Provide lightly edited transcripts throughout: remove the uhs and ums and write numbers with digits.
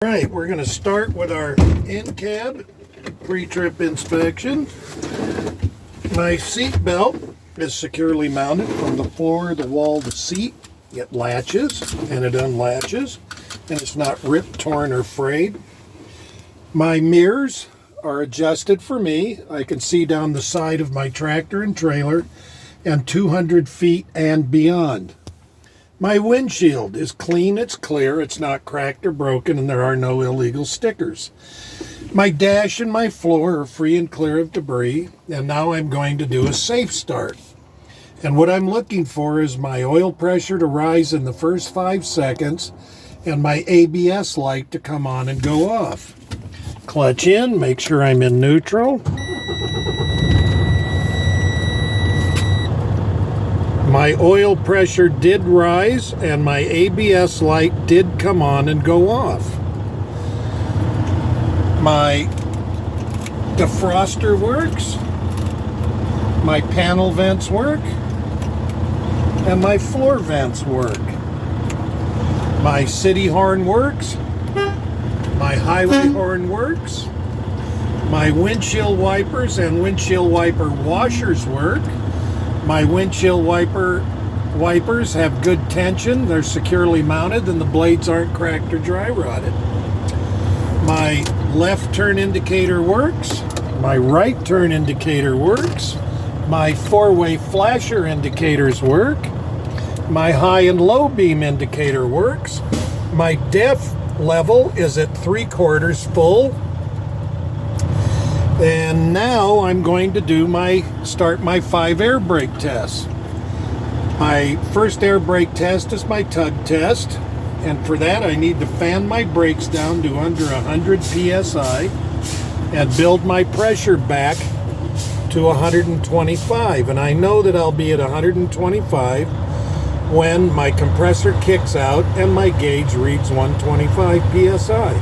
Right, we're going to start with our in-cab pre-trip inspection. My seat belt is securely mounted from the floor, the wall, the seat. It latches and it unlatches, and it's not ripped, torn, or frayed. My mirrors are adjusted for me. I can see down the side of my tractor and trailer and 200 feet and beyond. My windshield is clean, it's clear, it's not cracked or broken, and there are no illegal stickers. My dash and my floor are free and clear of debris, and now I'm going to do a safe start. And what I'm looking for is my oil pressure to rise in the first 5 seconds and my ABS light to come on and go off. Clutch in, make sure I'm in neutral. My oil pressure did rise and my ABS light did come on and go off. My defroster works, my panel vents work, and my floor vents work. My city horn works, my highway horn works, my windshield wipers and windshield wiper washers work. My windshield wipers have good tension, they're securely mounted, and the blades aren't cracked or dry rotted. My left turn indicator works, my right turn indicator works, my four-way flasher indicators work, my high and low beam indicator works, my def level is at 3/4 full. And now I'm going to do start my 5 air brake tests. My first air brake test is my tug test, and for that I need to fan my brakes down to under 100 psi and build my pressure back to 125. And I know that I'll be at 125 when my compressor kicks out and my gauge reads 125 psi.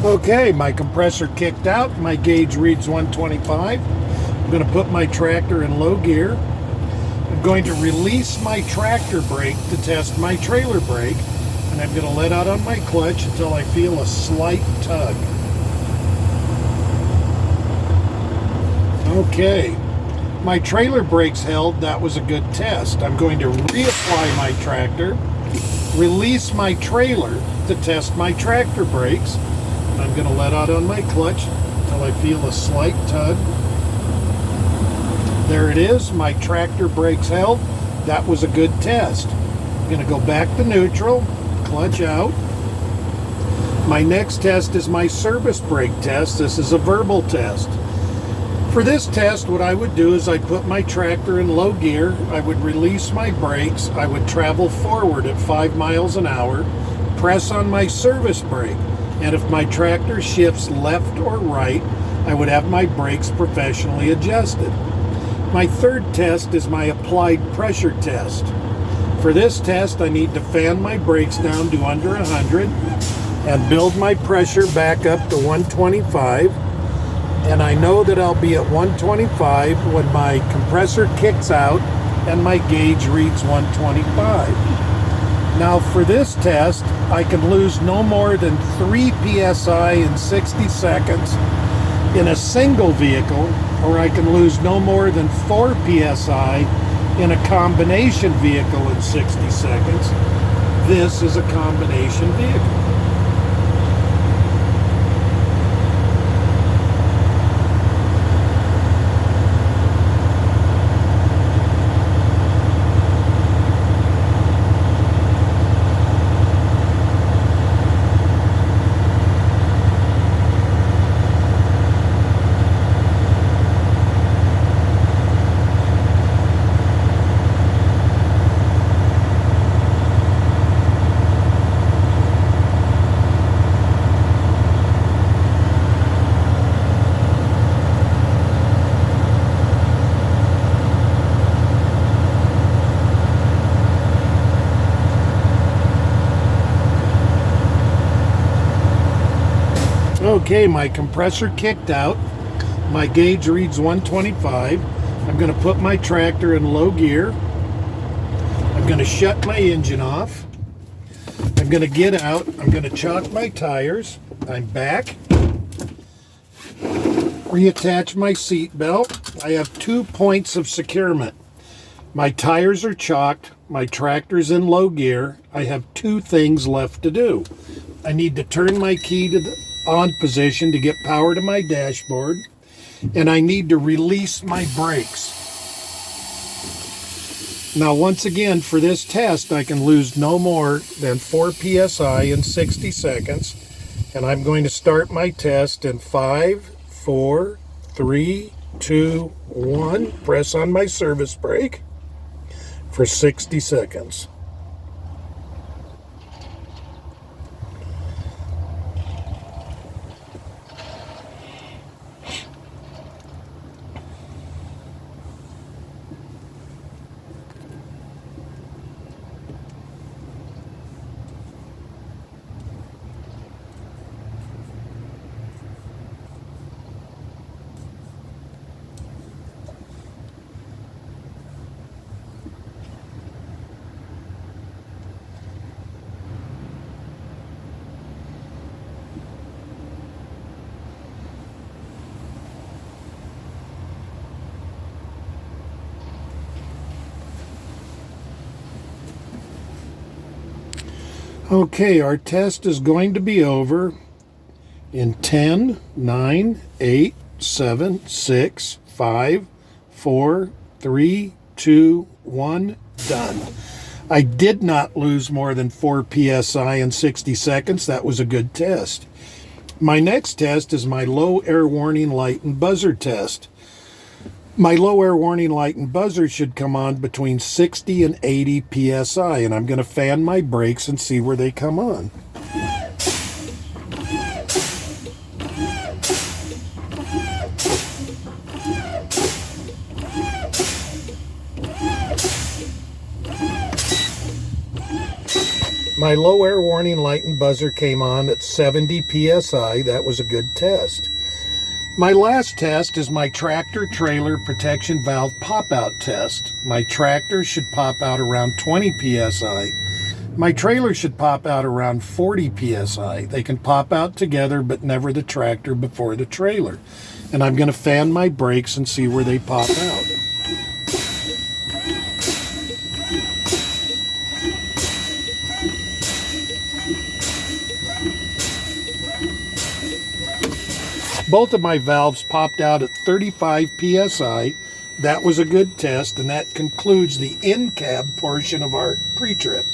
Okay, my compressor kicked out, my gauge reads 125. I'm going to put my tractor in low gear. I'm going to release my tractor brake to test my trailer brake, and I'm going to let out on my clutch until I feel a slight tug. Okay, my trailer brake's held, that was a good test. I'm going to reapply my tractor, release my trailer to test my tractor brakes. I'm going to let out on my clutch until I feel a slight tug. There it is, my tractor brakes held. That was a good test. I'm going to go back to neutral, clutch out. My next test is my service brake test. This is a verbal test. For this test, what I would do is I'd put my tractor in low gear, I would release my brakes, I would travel forward at 5 miles an hour, press on my service brake. And if my tractor shifts left or right, I would have my brakes professionally adjusted. My third test is my applied pressure test. For this test, I need to fan my brakes down to under 100 and build my pressure back up to 125. And I know that I'll be at 125 when my compressor kicks out and my gauge reads 125. Now for this test, I can lose no more than 3 psi in 60 seconds in a single vehicle, or I can lose no more than 4 psi in a combination vehicle in 60 seconds. This is a combination vehicle. Okay, my compressor kicked out. My gauge reads 125. I'm going to put my tractor in low gear. I'm going to shut my engine off. I'm going to get out. I'm going to chock my tires. I'm back. Reattach my seat belt. I have 2 points of securement. My tires are chocked. My tractor's in low gear. I have 2 things left to do. I need to turn my key to the on position to get power to my dashboard, and I need to release my brakes. Now, once again, for this test, I can lose no more than 4 psi in 60 seconds, and I'm going to start my test in 5, 4, 3, 2, 1. Press on my service brake for 60 seconds. Okay, our test is going to be over in 10, 9, 8, 7, 6, 5, 4, 3, 2, 1, done. I did not lose more than 4 psi in 60 seconds. That was a good test. My next test is my low air warning light and buzzer test. My low air warning light and buzzer should come on between 60 and 80 psi, and I'm going to fan my brakes and see where they come on. My low air warning light and buzzer came on at 70 psi. That was a good test. My last test is my tractor trailer protection valve pop-out test. My tractor should pop out around 20 psi. My trailer should pop out around 40 psi. They can pop out together, but never the tractor before the trailer. And I'm going to fan my brakes and see where they pop out. Both of my valves popped out at 35 psi. That was a good test, and that concludes the incab portion of our pre-trip.